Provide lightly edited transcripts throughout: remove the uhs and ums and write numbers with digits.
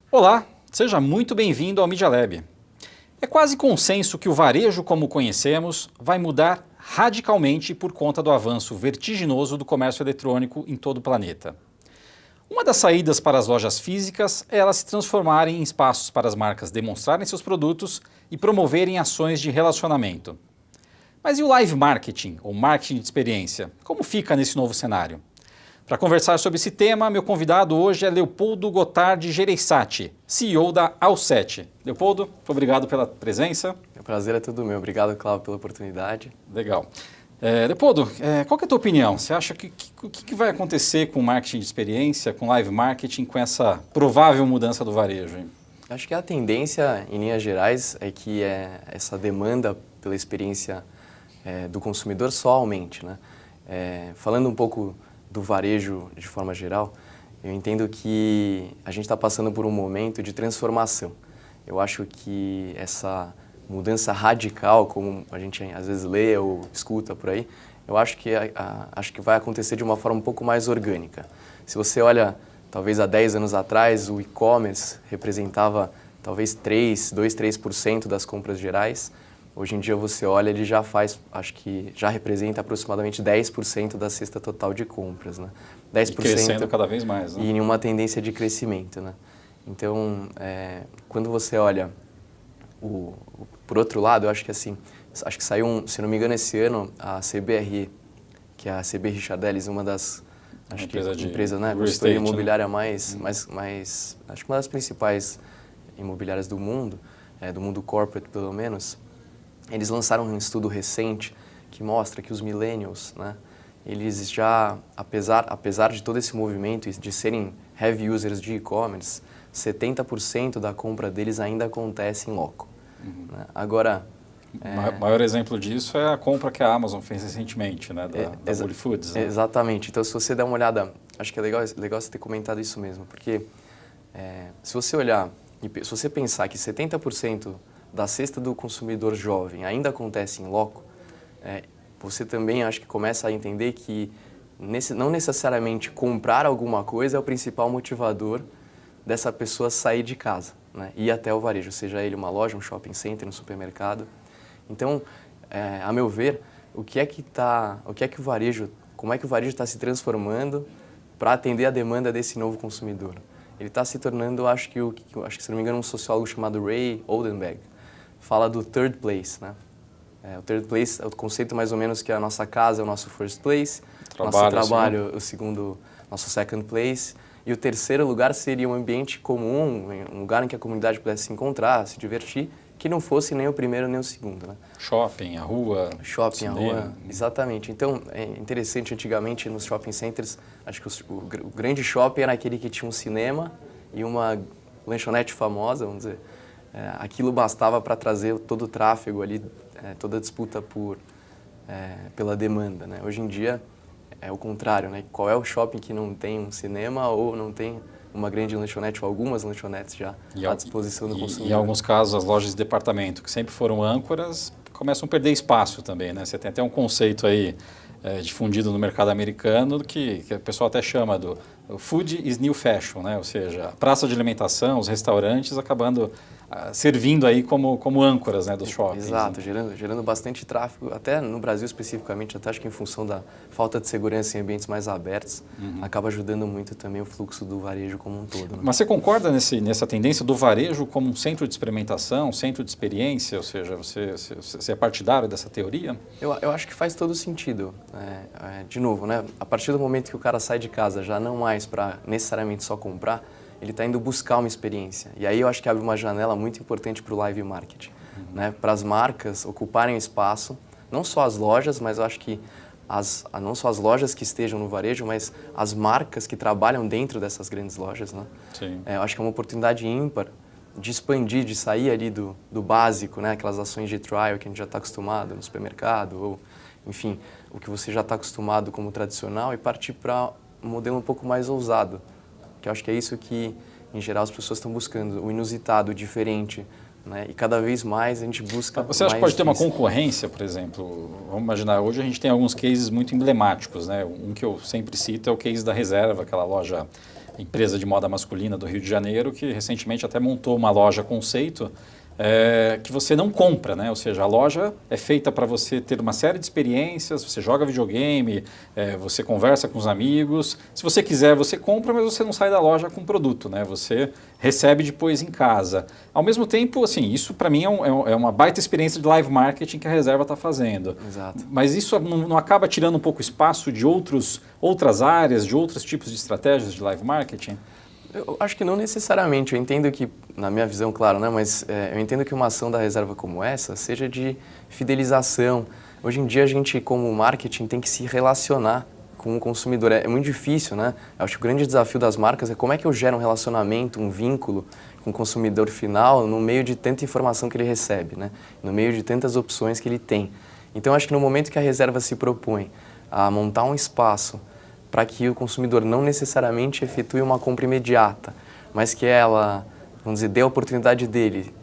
Olá, seja muito bem-vindo ao Media Lab. É quase consenso que o varejo como o conhecemos vai mudar radicalmente por conta do avanço vertiginoso do comércio eletrônico em todo o planeta. Uma das saídas para as lojas físicas é elas se transformarem em espaços para as marcas demonstrarem seus produtos e promoverem ações de relacionamento. Mas e o live marketing, ou marketing de experiência? Como fica nesse novo cenário? Para conversar sobre esse tema, meu convidado hoje é Leopoldo Gotardi Gereissati, CEO da Alset. Leopoldo, muito obrigado pela presença. O prazer é todo meu. Obrigado, Cláudio, pela oportunidade. Legal. Leopoldo, qual que é a tua opinião? Você acha que o que vai acontecer com marketing de experiência, com live marketing, com essa provável mudança do varejo, hein? Acho que a tendência, em linhas gerais, é que essa demanda pela experiência do consumidor só aumente, né? Falando um pouco do varejo de forma geral, eu entendo que a gente está passando por um momento de transformação. Eu acho que essa mudança radical, como a gente às vezes lê ou escuta por aí, eu acho que vai acontecer de uma forma um pouco mais orgânica. Se você olha, talvez há 10 anos atrás, o e-commerce representava talvez 3% das compras gerais. Hoje em dia você olha, ele já faz, acho que já representa aproximadamente 10% da cesta total de compras, né? 10%, e crescendo cada vez mais, né? E em uma tendência de crescimento, né? Então, quando você olha por outro lado, eu acho que assim, acho que saiu, se não me engano, esse ano, a CBRE, que é a CB Richard Ellis, uma das empresa, né, consultoria imobiliária mais, acho que uma das principais imobiliárias do mundo corporate pelo menos. Eles lançaram um estudo recente que mostra que os millennials, né, eles já, apesar de todo esse movimento e de serem heavy users de e-commerce, 70% da compra deles ainda acontece em loco. Né? Agora... O maior exemplo disso é a compra que a Amazon fez recentemente, né, da Whole Foods. Né? Exatamente. Então, se você der uma olhada, acho que é legal você ter comentado isso mesmo, porque se você olhar, se você pensar que 70% da cesta do consumidor jovem ainda acontece em loco, você também acho que começa a entender que não necessariamente comprar alguma coisa é o principal motivador dessa pessoa sair de casa, né, ir até o varejo, seja ele uma loja, um shopping center, um supermercado. Então, a meu ver, como é que o varejo está se transformando para atender a demanda desse novo consumidor? Ele está se tornando, acho que se não me engano, um sociólogo chamado Ray Oldenburg fala do third place, né? O third place é o conceito mais ou menos que a nossa casa é o nosso first place, nosso trabalho o segundo, nosso second place, e o terceiro lugar seria um ambiente comum, um lugar em que a comunidade pudesse se encontrar, se divertir, que não fosse nem o primeiro nem o segundo, né? Shopping, a rua. Shopping, a rua, exatamente. Então, é interessante, antigamente nos shopping centers, acho que o grande shopping era aquele que tinha um cinema e uma lanchonete famosa, vamos dizer. Aquilo bastava para trazer todo o tráfego ali, toda a disputa pela demanda, né? Hoje em dia é o contrário, né? Qual é o shopping que não tem um cinema ou não tem uma grande lanchonete ou algumas lanchonetes já à disposição do consumidor? E em alguns casos as lojas de departamento, que sempre foram âncoras, começam a perder espaço também, né? Você tem até um conceito aí difundido no mercado americano que o pessoal até chama do food is new fashion, né? Ou seja, a praça de alimentação, os restaurantes acabando servindo aí como âncoras, né, dos shoppings. Exato, né? gerando bastante tráfego, até no Brasil especificamente, até acho que em função da falta de segurança em ambientes mais abertos, acaba ajudando muito também o fluxo do varejo como um todo. Né? Mas você concorda nessa tendência do varejo como um centro de experimentação, centro de experiência, ou seja, você é partidário dessa teoria? Eu acho que faz todo sentido. De novo, né, a partir do momento que o cara sai de casa já não mais para necessariamente só comprar, ele está indo buscar uma experiência. E aí eu acho que abre uma janela muito importante para o live marketing, né? Para as marcas ocuparem espaço, não só as lojas, mas eu acho que não só as lojas que estejam no varejo, mas as marcas que trabalham dentro dessas grandes lojas. Né? Sim. Eu acho que é uma oportunidade ímpar de expandir, de sair ali do básico, né? Aquelas ações de trial que a gente já está acostumado no supermercado, ou enfim, o que você já está acostumado como tradicional e partir para um modelo um pouco mais ousado. Que eu acho que é isso que, em geral, as pessoas estão buscando, o inusitado, o diferente, né? E cada vez mais a gente busca Você acha que pode ter uma concorrência, por exemplo? Vamos imaginar, hoje a gente tem alguns cases muito emblemáticos, né? Um que eu sempre cito é o case da Reserva, aquela loja empresa de moda masculina do Rio de Janeiro, que recentemente até montou uma loja conceito que você não compra, né? Ou seja, a loja é feita para você ter uma série de experiências, você joga videogame, você conversa com os amigos. Se você quiser, você compra, mas você não sai da loja com o produto, né? Você recebe depois em casa. Ao mesmo tempo, assim, isso para mim é uma baita experiência de live marketing que a Reserva está fazendo. Exato. Mas isso não acaba tirando um pouco espaço de outras áreas, de outros tipos de estratégias de live marketing? Eu acho que não necessariamente. Eu entendo que, na minha visão, claro, né? Mas eu entendo que uma ação da Reserva como essa seja de fidelização. Hoje em dia, a gente, como marketing, tem que se relacionar com o consumidor. É muito difícil, né? Eu acho que o grande desafio das marcas é como é que eu gero um relacionamento, um vínculo com o consumidor final no meio de tanta informação que ele recebe, né? No meio de tantas opções que ele tem. Então, eu acho que no momento que a Reserva se propõe a montar um espaço para que o consumidor não necessariamente efetue uma compra imediata, mas que ela, vamos dizer, dê a oportunidade dele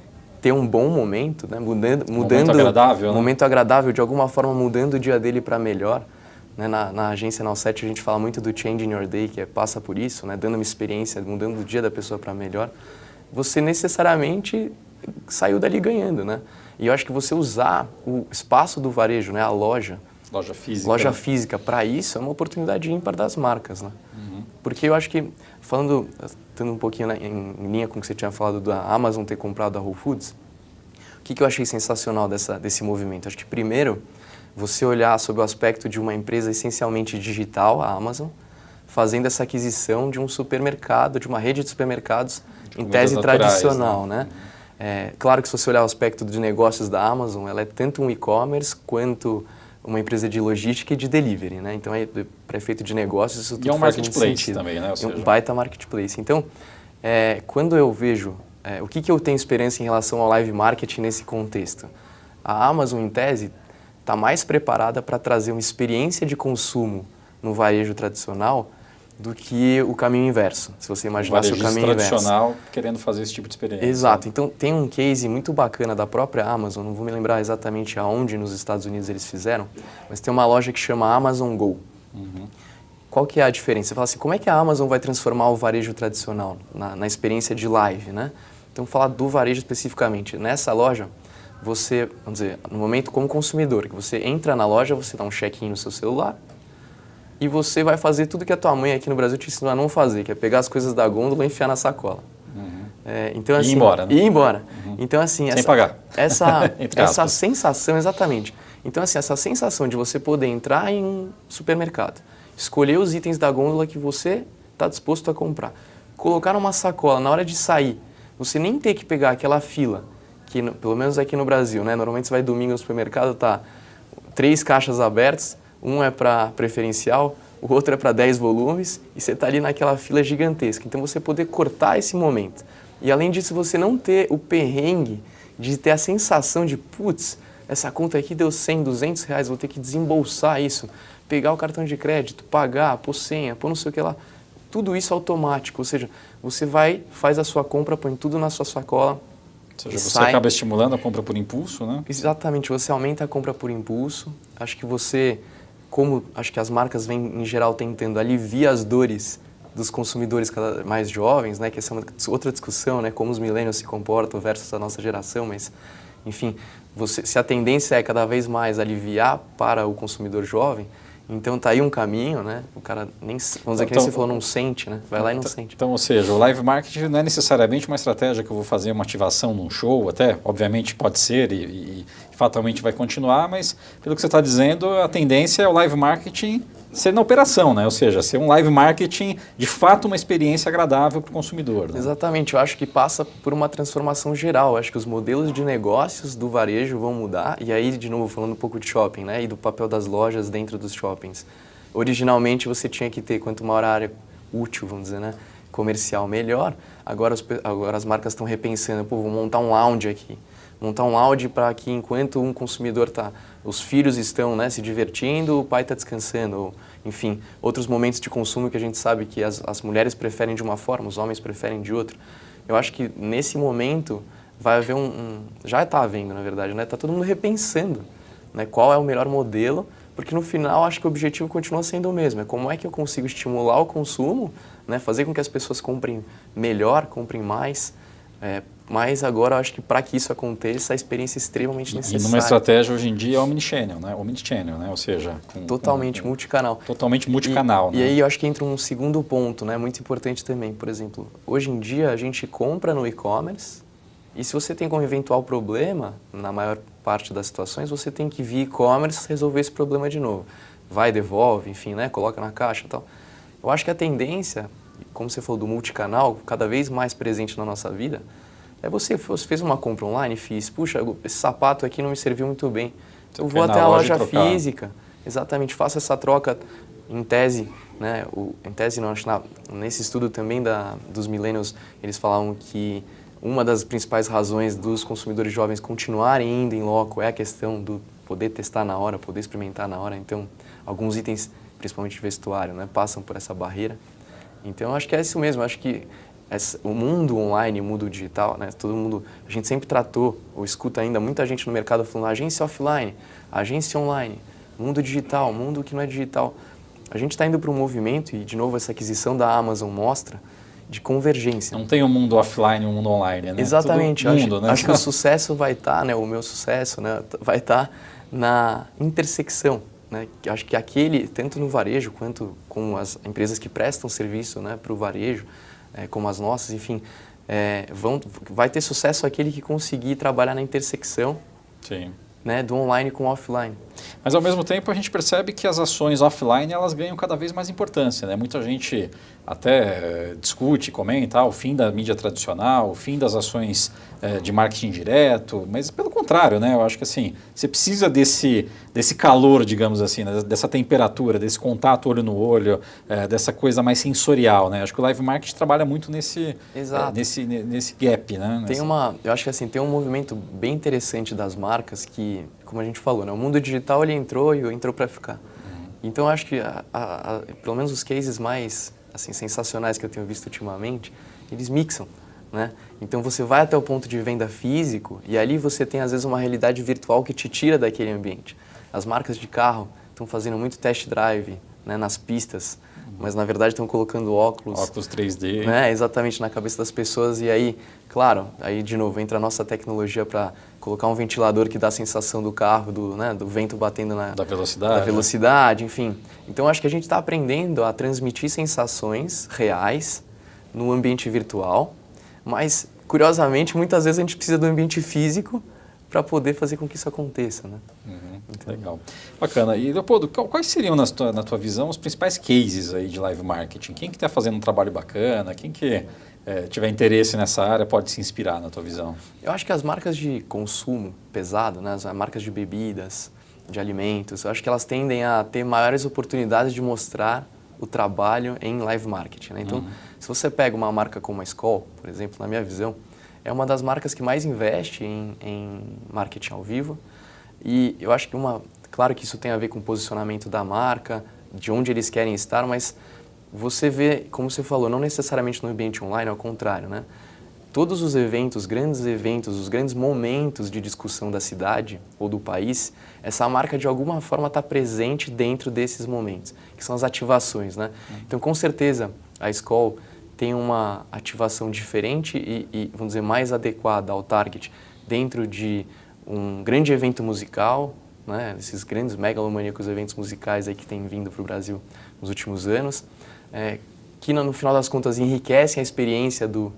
ter um bom momento, né? mudando Momento agradável, né? Momento agradável, de alguma forma mudando o dia dele para melhor. Né? Na agência Nau7 a gente fala muito do Change in Your Day, que passa por isso, né? Dando uma experiência, mudando o dia da pessoa para melhor. Você necessariamente saiu dali ganhando, né? E eu acho que você usar o espaço do varejo, né? A loja física para isso é uma oportunidade ímpar das marcas, né? Uhum. Porque eu acho que, estando um pouquinho em linha com o que você tinha falado da Amazon ter comprado a Whole Foods, o que eu achei sensacional desse movimento? Acho que primeiro, você olhar sob o aspecto de uma empresa essencialmente digital, a Amazon, fazendo essa aquisição de um supermercado, de uma rede de supermercados em tese tradicional, né? Claro que se você olhar o aspecto de negócios da Amazon, ela é tanto um e-commerce quanto uma empresa de logística e de delivery, né? Então, para efeito de negócios, isso tudo faz muito sentido. E é um marketplace também, né? Ou seja, um baita marketplace. Então, quando eu vejo o que eu tenho esperança em relação ao live marketing nesse contexto, a Amazon, em tese, está mais preparada para trazer uma experiência de consumo no varejo tradicional do que o caminho inverso, se você imaginasse o caminho inverso. Tradicional querendo fazer esse tipo de experiência. Exato. Então, tem um case muito bacana da própria Amazon, não vou me lembrar exatamente aonde nos Estados Unidos eles fizeram, mas tem uma loja que chama Amazon Go. Uhum. Qual que é a diferença? Você fala assim, como é que a Amazon vai transformar o varejo tradicional na experiência de live, né? Então, falar do varejo especificamente. Nessa loja, você, vamos dizer, no momento como consumidor, que você entra na loja, você dá um check-in no seu celular, e você vai fazer tudo que a tua mãe aqui no Brasil te ensinou a não fazer, que é pegar as coisas da gôndola e enfiar na sacola. Uhum. Então, assim, e ir embora, né? Ir embora. Uhum. Então, assim, sem pagar. Essa sensação, exatamente. Então, assim, essa sensação de você poder entrar em um supermercado, escolher os itens da gôndola que você está disposto a comprar, colocar numa sacola, na hora de sair, você nem ter que pegar aquela fila, que pelo menos aqui no Brasil, né? Normalmente você vai domingo no supermercado, tá 3 caixas abertas, um é para preferencial, o outro é para 10 volumes e você está ali naquela fila gigantesca. Então, você poder cortar esse momento. E, além disso, você não ter o perrengue de ter a sensação de, putz, essa conta aqui deu 100, 200 reais, vou ter que desembolsar isso, pegar o cartão de crédito, pagar, pôr senha, pôr não sei o que lá. Tudo isso automático, ou seja, você vai, faz a sua compra, põe tudo na sua sacola. Ou seja, você acaba estimulando a compra por impulso, né? Exatamente, você aumenta a compra por impulso. Acho que você... Como acho que as marcas vêm, em geral, tentando aliviar as dores dos consumidores cada mais jovens, né? Que essa é uma outra discussão, né? Como os millennials se comportam versus a nossa geração, mas, enfim, se a tendência é cada vez mais aliviar para o consumidor jovem, então tá aí um caminho, né? O cara nem, vamos dizer que você falou, não sente, né? Vai lá e não sente. Então, ou seja, o live marketing não é necessariamente uma estratégia que eu vou fazer uma ativação num show, até, obviamente pode ser e fatalmente vai continuar, mas pelo que você está dizendo, a tendência é o live marketing ser na operação, né? Ou seja, ser um live marketing de fato uma experiência agradável para o consumidor. Né? Exatamente, eu acho que passa por uma transformação geral, eu acho que os modelos de negócios do varejo vão mudar, e aí, de novo, falando um pouco de shopping, né? E do papel das lojas dentro dos shoppings. Originalmente você tinha que ter, quanto maior a área útil, vamos dizer, né? Comercial, melhor. Agora as marcas estão repensando, pô, vou montar um lounge aqui. Montar um lounge para que enquanto um consumidor está, os filhos estão, né, se divertindo, o pai está descansando, ou, enfim, outros momentos de consumo que a gente sabe que as mulheres preferem de uma forma, os homens preferem de outra. Eu acho que nesse momento vai haver já está havendo, na verdade, né, está todo mundo repensando, né, qual é o melhor modelo porque no final acho que o objetivo continua sendo o mesmo, é como é que eu consigo estimular o consumo, né, fazer com que as pessoas comprem melhor, comprem mais, mas agora eu acho que para que isso aconteça, a experiência é extremamente necessária. E numa estratégia hoje em dia omnichannel, né? Omnichannel, né? Ou seja, totalmente multicanal. Totalmente multicanal, né? E aí eu acho que entra um segundo ponto, né, muito importante também. Por exemplo, hoje em dia a gente compra no e-commerce e se você tem como eventual problema, na maior parte das situações, você tem que vir e-commerce resolver esse problema de novo. Vai, devolve, enfim, né, coloca na caixa e tal. Eu acho que a tendência, como você falou, do multicanal, cada vez mais presente na nossa vida, é você fez uma compra online, puxa, esse sapato aqui não me serviu muito bem. Eu vou até a loja física, exatamente, faço essa troca em tese, né? Em tese não, acho nesse estudo também dos millennials, eles falavam que uma das principais razões dos consumidores jovens continuarem indo em loco é a questão do poder testar na hora, poder experimentar na hora. Então, alguns itens, principalmente de vestuário, né, passam por essa barreira. Então, eu acho que é isso mesmo, eu acho que o mundo online, o mundo digital, né, todo mundo, a gente sempre tratou, ou escuta ainda muita gente no mercado falando agência offline, agência online, mundo digital, mundo que não é digital. A gente está indo para um movimento, e de novo essa aquisição da Amazon mostra, de convergência. Não tem um mundo offline e um mundo online, né? Exatamente. Né? Acho que o sucesso vai estar, né, o meu sucesso, né, vai estar na intersecção. Né? Acho que aquele, tanto no varejo quanto com as empresas que prestam serviço, né, para o varejo, como as nossas, enfim, vai ter sucesso aquele que conseguir trabalhar na intersecção. Sim. Né, do online com o offline. Mas ao mesmo tempo a gente percebe que as ações offline elas ganham cada vez mais importância, né? Muita gente até discute, comenta o fim da mídia tradicional, o fim das ações de marketing direto, mas pelo contrário, né? Eu acho que assim, você precisa desse calor, digamos assim, né? Dessa temperatura, desse contato olho no olho, dessa coisa mais sensorial, né? Acho que o live marketing trabalha muito nesse gap, né? Eu acho que assim, tem um movimento bem interessante das marcas que, como a gente falou, né? O mundo digital ele entrou para ficar. Então eu acho que pelo menos os cases mais assim, sensacionais que eu tenho visto ultimamente, eles mixam, né? Então você vai até o ponto de venda físico e ali você tem às vezes uma realidade virtual que te tira daquele ambiente. As marcas de carro estão fazendo muito test drive, né, nas pistas, mas na verdade estão colocando óculos 3D, né, exatamente na cabeça das pessoas e aí, claro, aí de novo entra a nossa tecnologia para colocar um ventilador que dá a sensação do carro, do vento batendo da velocidade, enfim. Então acho que a gente está aprendendo a transmitir sensações reais no ambiente virtual, mas curiosamente muitas vezes a gente precisa do ambiente físico para poder fazer com que isso aconteça, né? Então, legal. Bacana. E, Leopoldo, quais seriam, na tua visão, os principais cases aí de live marketing? Quem que está fazendo um trabalho bacana? Quem que tiver interesse nessa área pode se inspirar, na tua visão? Eu acho que as marcas de consumo pesado, né, as marcas de bebidas, de alimentos, eu acho que elas tendem a ter maiores oportunidades de mostrar o trabalho em live marketing, né? Então, se você pega uma marca como a Skol, por exemplo, na minha visão, é uma das marcas que mais investe em marketing ao vivo. E eu acho que claro que isso tem a ver com o posicionamento da marca, de onde eles querem estar, mas você vê, como você falou, não necessariamente no ambiente online, ao contrário, né? Todos os eventos, os grandes momentos de discussão da cidade ou do país, essa marca de alguma forma está presente dentro desses momentos, que são as ativações, né? Então, com certeza, a Skol tem uma ativação diferente e, vamos dizer, mais adequada ao target dentro de um grande evento musical, né? Esses grandes megalomaníacos eventos musicais aí que têm vindo para o Brasil nos últimos anos, que no final das contas enriquecem a experiência do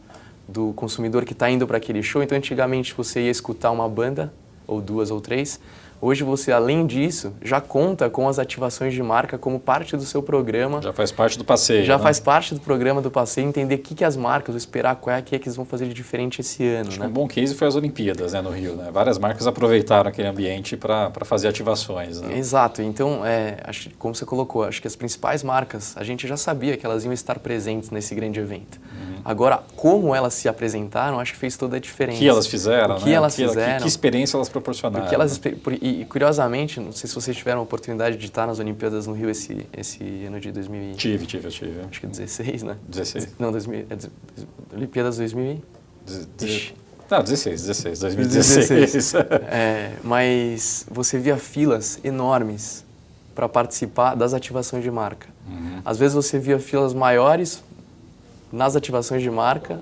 consumidor que está indo para aquele show. Então, antigamente você ia escutar uma banda, ou duas ou três. Hoje você, além disso, já conta com as ativações de marca como parte do seu programa. Já faz parte do passeio. Já né? faz parte do programa do passeio, entender o que as marcas, esperar o que é que eles vão fazer de diferente esse ano. Acho né? que um bom case foi as Olimpíadas, né, no Rio. Né? Várias marcas aproveitaram aquele ambiente para fazer ativações. Né? Exato. Então, acho, como você colocou, acho que as principais marcas, a gente já sabia que elas iam estar presentes nesse grande evento. Agora, como elas se apresentaram, acho que fez toda a diferença. O que elas fizeram, o que né? elas fizeram. Que experiência elas proporcionaram. E, curiosamente, não sei se vocês tiveram a oportunidade de estar nas Olimpíadas no Rio esse ano de 2000. Eu tive. Acho que 16, né? 16. Não, Olimpíadas 2000. Não, 2016. Mas você via filas enormes para participar das ativações de marca. Às vezes você via filas maiores nas ativações de marca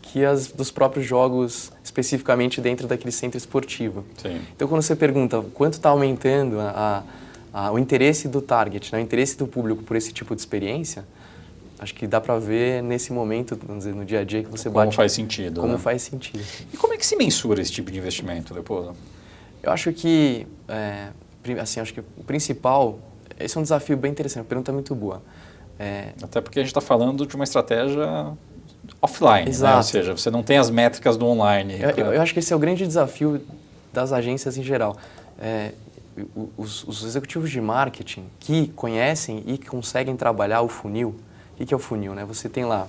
que as dos próprios jogos, especificamente dentro daquele centro esportivo. Sim. Então, quando você pergunta quanto está aumentando o interesse do target, né, o interesse do público por esse tipo de experiência, acho que dá para ver nesse momento, vamos dizer, no dia a dia que você bate... Como faz sentido. Como né? faz sentido. E como é que se mensura esse tipo de investimento, Leopoldo? Eu acho que, assim, acho que o principal, esse é um desafio bem interessante, uma pergunta muito boa. Até porque a gente está falando de uma estratégia offline, né? Ou seja, você não tem as métricas do online. Eu acho que esse é o grande desafio das agências em geral. Os executivos de marketing que conhecem e que conseguem trabalhar o funil. O que é o funil? Né? Você tem lá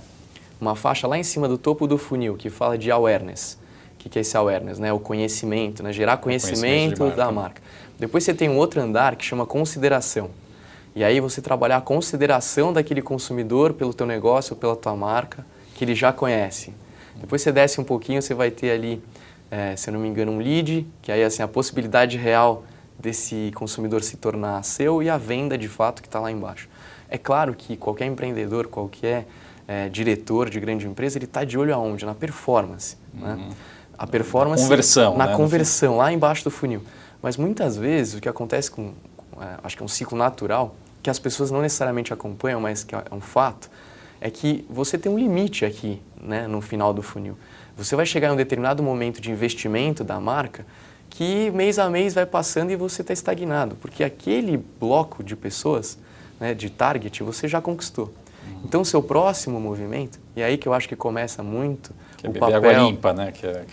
uma faixa lá em cima do topo do funil que fala de awareness. O que é esse awareness? Né? O conhecimento, né? Gerar conhecimento da marca. Depois você tem um outro andar que chama consideração. E aí você trabalhar a consideração daquele consumidor pelo teu negócio ou pela tua marca, que ele já conhece. Depois você desce um pouquinho, você vai ter ali, se eu não me engano, um lead, que aí assim, a possibilidade real desse consumidor se tornar seu e a venda de fato que está lá embaixo. É claro que qualquer empreendedor, qualquer diretor de grande empresa, ele está de olho aonde? Na performance. Né? A performance... Na conversão, lá embaixo do funil. Mas muitas vezes o que acontece acho que é um ciclo natural, que as pessoas não necessariamente acompanham, mas que é um fato, é que você tem um limite aqui, né, no final do funil. Você vai chegar em um determinado momento de investimento da marca que mês a mês vai passando e você está estagnado, porque aquele bloco de pessoas, né, de target, você já conquistou. Então, o seu próximo movimento, e é aí que eu acho que começa muito que o beber papel... água limpa, né? Que é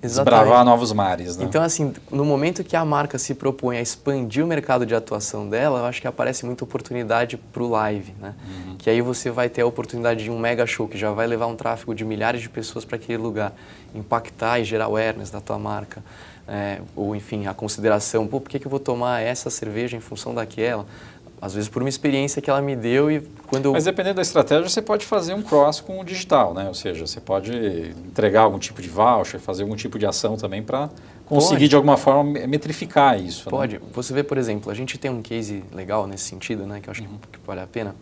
desbravar novos mares. Né? Então, assim, no momento que a marca se propõe a expandir o mercado de atuação dela, eu acho que aparece muita oportunidade para o live, né? Que aí você vai ter a oportunidade de um mega show que já vai levar um tráfego de milhares de pessoas para aquele lugar, impactar e gerar awareness da tua marca. Ou, enfim, a consideração, por que eu vou tomar essa cerveja em função daquela? Às vezes por uma experiência que ela me deu e quando Mas dependendo da estratégia, você pode fazer um cross com o digital, né? Ou seja, você pode entregar algum tipo de voucher, fazer algum tipo de ação também para conseguir de alguma forma metrificar isso. Pode. Né? Você vê, por exemplo, a gente tem um case legal nesse sentido, né? Que eu acho que vale a pena.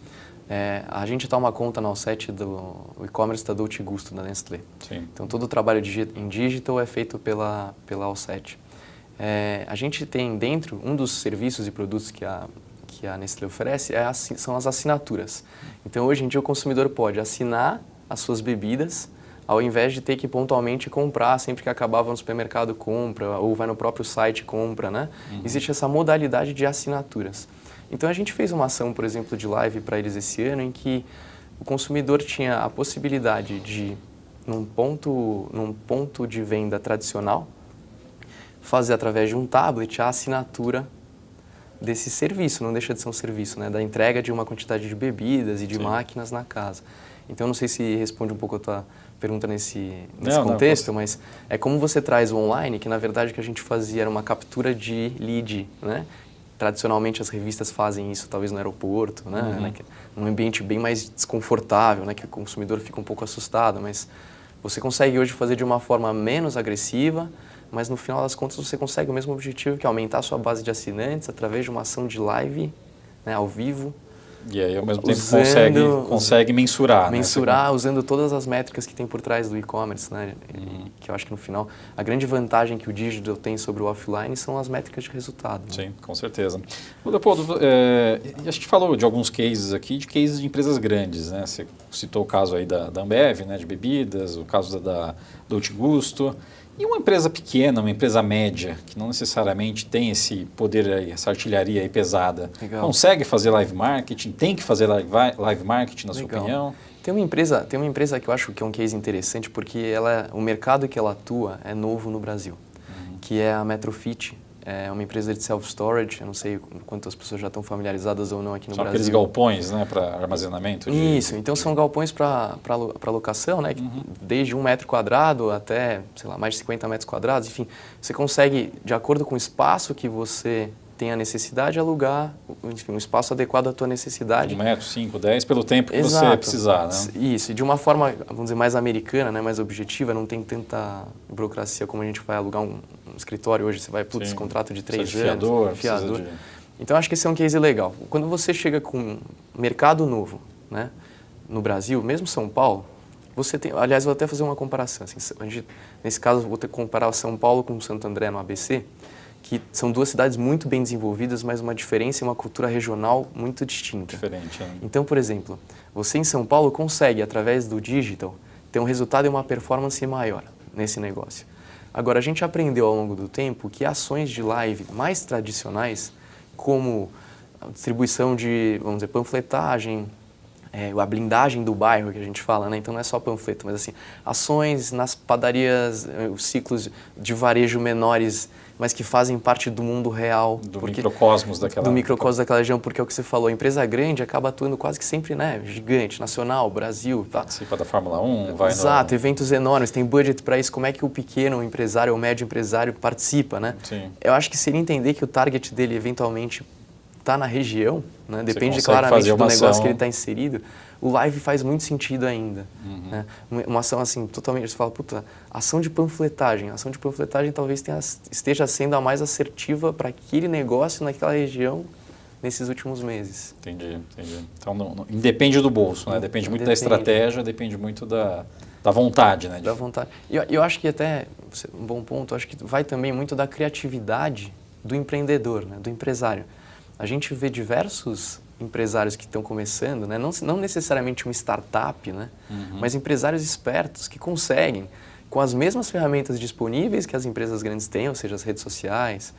A gente toma conta no All7 do e-commerce da Dolce Gusto, da Nestlé. Sim. Então todo o trabalho em digital é feito pela All7. A gente tem dentro, um dos serviços e produtos que a Nestlé oferece são as assinaturas. Então, hoje em dia, o consumidor pode assinar as suas bebidas, ao invés de ter que pontualmente comprar, sempre que acabava no supermercado compra, ou vai no próprio site compra, né? Existe essa modalidade de assinaturas. Então, a gente fez uma ação, por exemplo, de live para eles esse ano, em que o consumidor tinha a possibilidade de, num ponto de venda tradicional, fazer através de um tablet a assinatura desse serviço, não deixa de ser um serviço, né? Da entrega de uma quantidade de bebidas e de máquinas na casa. Então, não sei se responde um pouco a tua pergunta nesse contexto, mas é como você traz o online, que na verdade o que a gente fazia era uma captura de lead, né? Tradicionalmente as revistas fazem isso, talvez no aeroporto, né? Num ambiente bem mais desconfortável, né? Que o consumidor fica um pouco assustado, mas você consegue hoje fazer de uma forma menos agressiva, mas no final das contas você consegue o mesmo objetivo, que é aumentar a sua base de assinantes através de uma ação de live, né, ao vivo. E aí, ao mesmo tempo, consegue mensurar. Mensurar, né? Usando todas as métricas que tem por trás do e-commerce, né? Que eu acho que no final, a grande vantagem que o digital tem sobre o offline são as métricas de resultado. Né? Sim, com certeza. Leopoldo, a gente falou de alguns cases aqui, de cases de empresas grandes, né? Você citou o caso aí da Ambev, né, de bebidas, o caso da Dolce Gusto. E uma empresa pequena, uma empresa média, que não necessariamente tem esse poder aí, essa artilharia aí pesada, consegue fazer live marketing? Tem que fazer live marketing, na sua opinião? Tem uma empresa que eu acho que é um case interessante, porque o mercado que ela atua é novo no Brasil, que é a Metrofit. É uma empresa de self-storage, eu não sei quantas pessoas já estão familiarizadas ou não aqui no Brasil. São aqueles galpões, né, para armazenamento? Isso, então são galpões para locação, né, desde 1 metro quadrado até, sei lá, mais de 50 metros quadrados, enfim. Você consegue, de acordo com o espaço que você tem a necessidade, alugar, enfim, um espaço adequado à tua necessidade. 1 metro, 5, 10, pelo tempo que você precisar, né? Isso, e de uma forma, vamos dizer, mais americana, né, mais objetiva, não tem tanta burocracia como a gente vai alugar um escritório hoje, você vai, contrato de 3 anos, fiador. Então, acho que esse é um case legal. Quando você chega com um mercado novo, né, no Brasil, mesmo São Paulo, você tem... Aliás, vou até fazer uma comparação. Assim, nesse caso, vou ter que comparar São Paulo com Santo André, no ABC, que são duas cidades muito bem desenvolvidas, mas uma diferença e uma cultura regional muito distinta. Diferente, né? Então, por exemplo, você em São Paulo consegue, através do digital, ter um resultado e uma performance maior nesse negócio. Agora, a gente aprendeu ao longo do tempo que ações de live mais tradicionais, como a distribuição de, vamos dizer, panfletagem, a blindagem do bairro que a gente fala, né? Então não é só panfleto, mas assim, ações nas padarias, os ciclos de varejo menores, mas que fazem parte do mundo real. Do microcosmos daquela... Do microcosmos daquela região, porque é o que você falou, a empresa grande acaba atuando quase que sempre, né? Gigante, nacional, Brasil, tá? Participa da Fórmula 1, vai Exato, eventos enormes, tem budget para isso, como é que o pequeno empresário ou médio empresário participa, né? Sim. Eu acho que se ele entender que o target dele eventualmente está na região, né? Depende claramente do negócio ação... que ele está inserido, o live faz muito sentido ainda. Né? Uma ação assim, totalmente, você fala, puta, ação de panfletagem talvez esteja sendo a mais assertiva para aquele negócio naquela região nesses últimos meses. Entendi. Então, independe do bolso, né? Depende muito da estratégia, depende muito da vontade, né? Da vontade. E eu acho que até, um bom ponto, acho que vai também muito da criatividade do empreendedor, né? Do empresário. A gente vê diversos empresários que estão começando, né? Não necessariamente uma startup, né? Mas empresários espertos que conseguem, com as mesmas ferramentas disponíveis que as empresas grandes têm, ou seja, as redes sociais,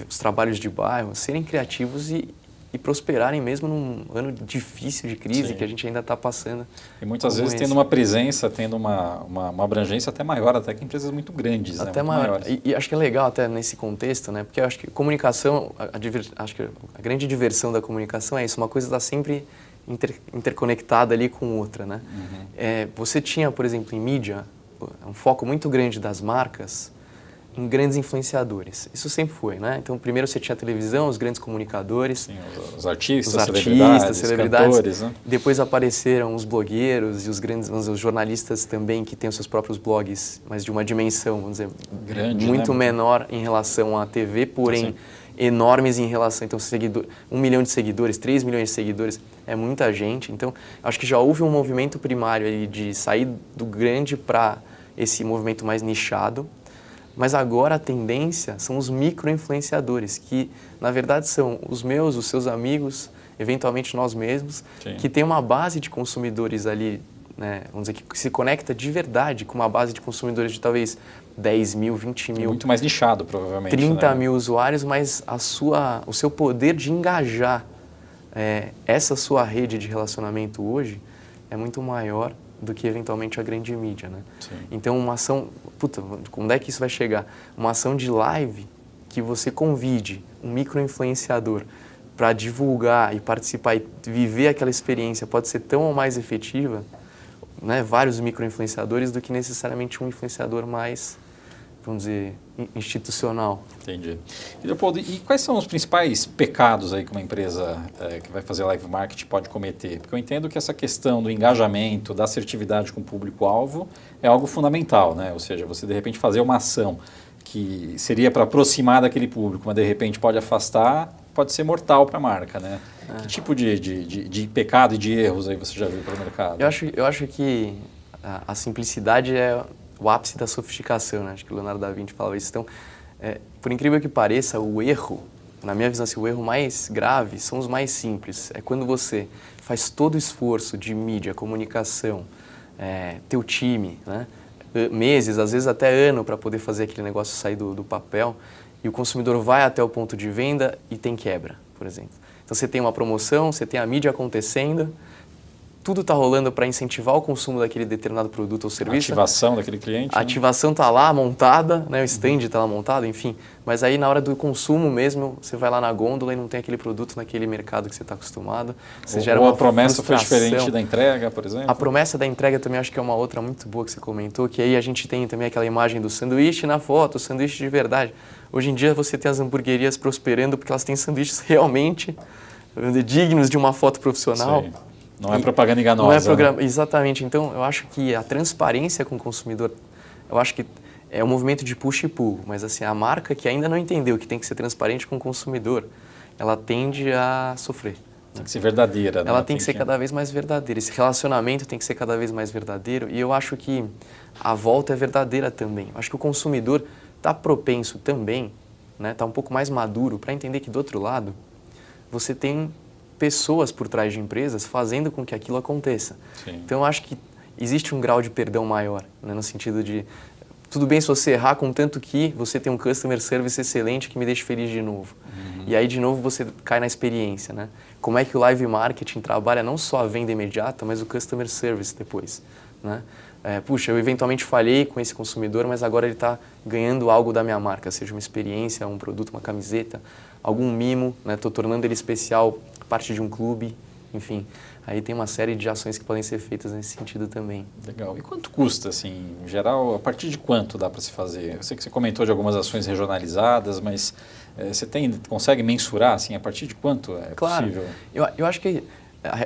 os trabalhos de bairro, serem criativos e prosperarem mesmo num ano difícil de crise. Sim. Que a gente ainda está passando. E muitas vezes tendo uma presença, tendo uma abrangência até maior, até que empresas muito grandes. Até né? maior. E acho que é legal até nesse contexto, né? Porque eu acho que comunicação, acho que a grande diversão da comunicação é isso, uma coisa está sempre interconectada ali com outra, né? Você tinha, por exemplo, em mídia, um foco muito grande das marcas em grandes influenciadores. Isso sempre foi, né? Então, primeiro você tinha a televisão, os grandes comunicadores. Sim, os artistas, celebridades, cantores, né? Depois apareceram os blogueiros e os jornalistas também, que têm os seus próprios blogs, mas de uma dimensão, vamos dizer, grande, muito né? menor em relação à TV, porém enormes em relação, então, 1 milhão de seguidores, 3 milhões de seguidores, é muita gente. Então, acho que já houve um movimento primário aí de sair do grande para esse movimento mais nichado. Mas agora a tendência são os micro-influenciadores, que na verdade são os meus, os seus amigos, eventualmente nós mesmos, Sim. que tem uma base de consumidores ali, né, vamos dizer, que se conecta de verdade com uma base de consumidores de talvez 10 mil, 20 mil. Muito mais nichado, provavelmente. 30 mil usuários, mas o seu poder de engajar essa sua rede de relacionamento hoje é muito maior do que eventualmente a grande mídia, né? Sim. Então uma ação, quando é que isso vai chegar? Uma ação de live que você convide um micro-influenciador para divulgar e participar e viver aquela experiência pode ser tão ou mais efetiva, né? Vários micro-influenciadores do que necessariamente um influenciador mais, vamos dizer, institucional. Entendi. E, Leopoldo, e quais são os principais pecados aí que uma empresa que vai fazer live marketing pode cometer? Porque eu entendo que essa questão do engajamento, da assertividade com o público-alvo é algo fundamental, né? Ou seja, você de repente fazer uma ação que seria para aproximar daquele público, mas de repente pode afastar, pode ser mortal para a marca, né? Que tipo de pecado e de erros aí você já viu pelo mercado? Eu acho que a simplicidade é o ápice da sofisticação, né? Acho que o Leonardo da Vinci falava isso. Então, por incrível que pareça, o erro, na minha visão, assim, o erro mais grave são os mais simples. É quando você faz todo o esforço de mídia, comunicação, teu time, né? Meses, às vezes até ano, para poder fazer aquele negócio sair do papel, e o consumidor vai até o ponto de venda e tem quebra, por exemplo. Então, você tem uma promoção, você tem a mídia acontecendo, tudo está rolando para incentivar o consumo daquele determinado produto ou serviço. A ativação daquele cliente. A ativação está lá montada, né? O stand está lá montado, enfim. Mas aí na hora do consumo mesmo, você vai lá na gôndola e não tem aquele produto naquele mercado que você está acostumado. Ou a promessa foi diferente da entrega, por exemplo. A promessa da entrega também acho que é uma outra muito boa que você comentou, que aí a gente tem também aquela imagem do sanduíche na foto, o sanduíche de verdade. Hoje em dia você tem as hamburguerias prosperando porque elas têm sanduíches realmente dignos de uma foto profissional. Sim. Não é propaganda enganosa. Não é Exatamente. Então, eu acho que a transparência com o consumidor, eu acho que é um movimento de push e pull, mas assim, a marca que ainda não entendeu que tem que ser transparente com o consumidor, ela tende a sofrer. Tem que ser verdadeira, né? Ela tem que ser cada vez mais verdadeira. Esse relacionamento tem que ser cada vez mais verdadeiro. E eu acho que a volta é verdadeira também. Eu acho que o consumidor está propenso também, né? Está um pouco mais maduro para entender que do outro lado você tem pessoas por trás de empresas fazendo com que aquilo aconteça. Sim. Então eu acho que existe um grau de perdão maior, né? No sentido de tudo bem se você errar, contanto que você tem um customer service excelente que me deixe feliz de novo. E aí, de novo, você cai na experiência, né? Como é que o live marketing trabalha não só a venda imediata, mas o customer service depois, né? Puxa, eu eventualmente falhei com esse consumidor, mas agora ele está ganhando algo da minha marca, seja uma experiência, um produto, uma camiseta, algum mimo, né? Estou tornando ele especial, parte de um clube, enfim. Aí tem uma série de ações que podem ser feitas nesse sentido também. Legal. E quanto custa, assim, em geral, a partir de quanto dá para se fazer? Eu sei que você comentou de algumas ações regionalizadas, mas você consegue mensurar, assim, a partir de quanto é possível? Eu acho que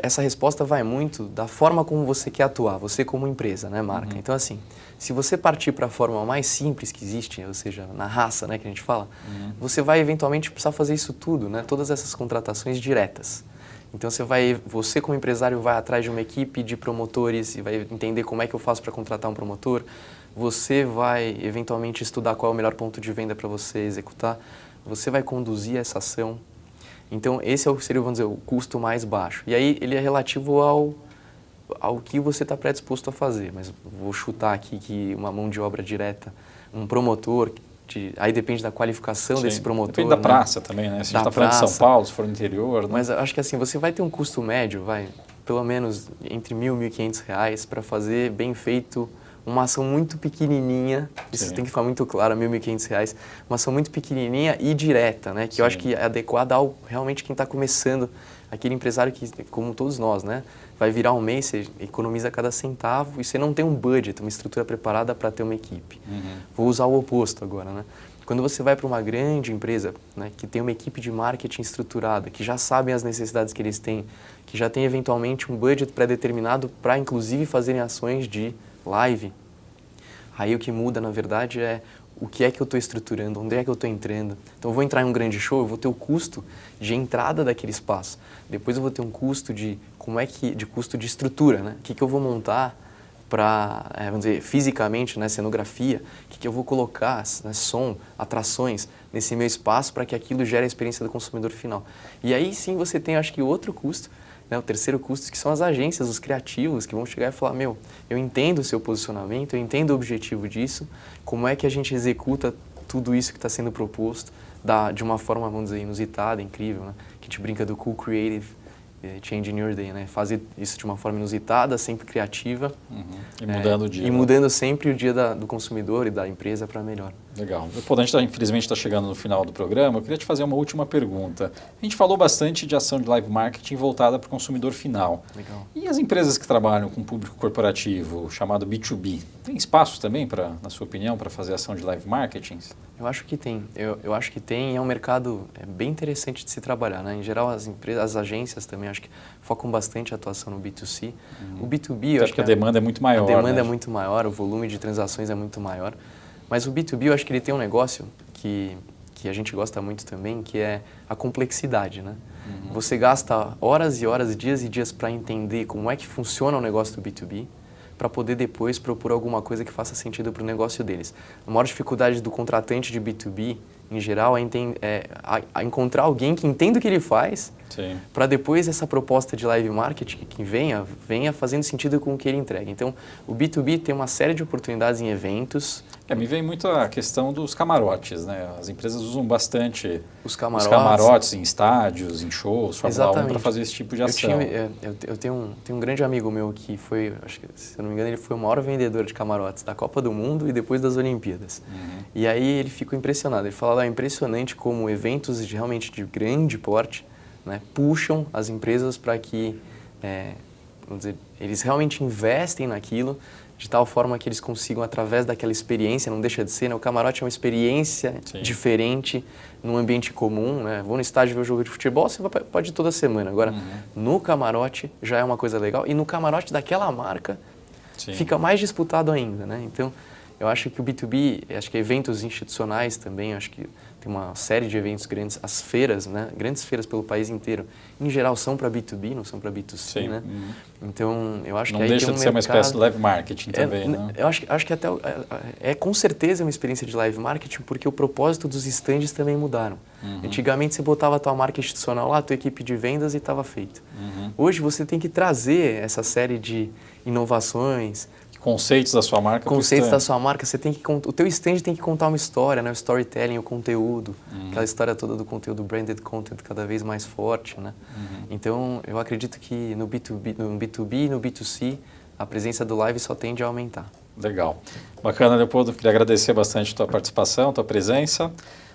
essa resposta vai muito da forma como você quer atuar, você como empresa, né, marca? Então, assim, se você partir para a forma mais simples que existe, ou seja, na raça, né, que a gente fala, você vai eventualmente precisar fazer isso tudo, né, todas essas contratações diretas. Então você como empresário vai atrás de uma equipe de promotores e vai entender como é que eu faço para contratar um promotor. Você vai eventualmente estudar qual é o melhor ponto de venda para você executar. Você vai conduzir essa ação. Então esse seria, vamos dizer, o custo mais baixo. E aí ele é relativo ao que você está predisposto a fazer. Mas vou chutar aqui que uma mão de obra direta, um promotor, aí depende da qualificação desse promotor. Depende da praça também, né? Se a gente está falando de São Paulo, se for no interior. Né? Mas acho que assim, você vai ter um custo médio, pelo menos entre R$1.000 e R$1.500 para fazer bem feito uma ação muito pequenininha, isso tem que ficar muito claro, R$1.000, R$1.500, uma ação muito pequenininha e direta, né? Que eu acho que é adequada ao realmente quem está começando, aquele empresário que, como todos nós, né? Vai virar um mês, você economiza cada centavo e você não tem um budget, uma estrutura preparada para ter uma equipe. Vou usar o oposto agora, né? Quando você vai para uma grande empresa, né, que tem uma equipe de marketing estruturada, que já sabem as necessidades que eles têm, que já tem eventualmente um budget pré-determinado para inclusive fazerem ações de live, aí o que muda na verdade é o que é que eu estou estruturando, onde é que eu estou entrando. Então eu vou entrar em um grande show, eu vou ter o custo de entrada daquele espaço. Depois eu vou ter um custo de custo de estrutura, né? O que eu vou montar para, vamos dizer, fisicamente, né, cenografia, o que eu vou colocar, né, som, atrações nesse meu espaço para que aquilo gere a experiência do consumidor final. E aí sim você tem, acho que, outro custo, né, o terceiro custo, que são as agências, os criativos, que vão chegar e falar, eu entendo o seu posicionamento, eu entendo o objetivo disso, como é que a gente executa tudo isso que está sendo proposto de uma forma, vamos dizer, inusitada, incrível, né? Que a gente brinca do cool creative, change in your day, né? Fazer isso de uma forma inusitada, sempre criativa. E mudando o dia. E mudando sempre o dia do consumidor e da empresa para melhor. Legal. A gente infelizmente está chegando no final do programa. Eu queria te fazer uma última pergunta. A gente falou bastante de ação de live marketing voltada para o consumidor final. Legal. E as empresas que trabalham com público corporativo, chamado B2B, tem espaço também, na sua opinião, para fazer ação de live marketing? Eu acho que tem. Eu acho que tem e é um mercado bem interessante de se trabalhar, né? Em geral, as empresas, as agências também, acho que focam bastante a atuação no B2C. O B2B, eu acho que a demanda é muito maior. A demanda é muito maior, o volume de transações é muito maior. Mas o B2B, eu acho que ele tem um negócio que a gente gosta muito também, que é a complexidade, né? Você gasta horas e horas, dias e dias para entender como é que funciona o negócio do B2B, para poder depois propor alguma coisa que faça sentido para o negócio deles. A maior dificuldade do contratante de B2B, em geral, é encontrar alguém que entenda o que ele faz, para depois essa proposta de live marketing que venha fazendo sentido com o que ele entrega. Então, o B2B tem uma série de oportunidades em eventos. Me vem muito a questão dos camarotes, né? As empresas usam bastante os camarotes em estádios, em shows, Fórmula 1, para fazer esse tipo de ação. Eu tenho um grande amigo meu que foi, acho que, se eu não me engano, ele foi o maior vendedor de camarotes da Copa do Mundo e depois das Olimpíadas. E aí ele ficou impressionado. Ele falou, é impressionante como eventos realmente de grande porte, né, puxam as empresas para que, vamos dizer, eles realmente investem naquilo, de tal forma que eles consigam, através daquela experiência, não deixa de ser, né? O camarote é uma experiência diferente, num ambiente comum, né? Vou no estádio ver o jogo de futebol, você pode ir toda semana. Agora, no camarote já é uma coisa legal, e no camarote daquela marca fica mais disputado ainda, né? Então, Eu acho que o B2B, acho que eventos institucionais também, acho que tem uma série de eventos grandes, as feiras, né? Grandes feiras pelo país inteiro, em geral são para B2B, não são para B2C, Sim. né? Então, eu acho não que aí deixa tem um de ser uma mercado... espécie de live marketing também, né? Eu acho que até com certeza uma experiência de live marketing, porque o propósito dos estandes também mudaram. Antigamente você botava a tua marca institucional lá, a tua equipe de vendas e estava feito. Hoje você tem que trazer essa série de inovações, conceitos da sua marca. Conceitos da sua marca, você tem que o teu stand tem que contar uma história, né? O storytelling, o conteúdo, aquela história toda do conteúdo, branded content cada vez mais forte, né? Então, eu acredito que no B2B e no B2C, a presença do live só tende a aumentar. Legal. Bacana, Leopoldo. Queria agradecer bastante a tua participação, a tua presença.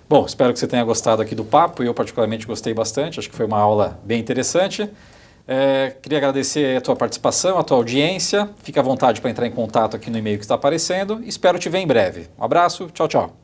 Bom, espero que você tenha gostado aqui do papo. Eu particularmente gostei bastante. Acho que foi uma aula bem interessante. Queria agradecer a tua participação, a tua audiência. Fique à vontade para entrar em contato aqui no e-mail que está aparecendo. Espero te ver em breve. Um abraço. Tchau, tchau.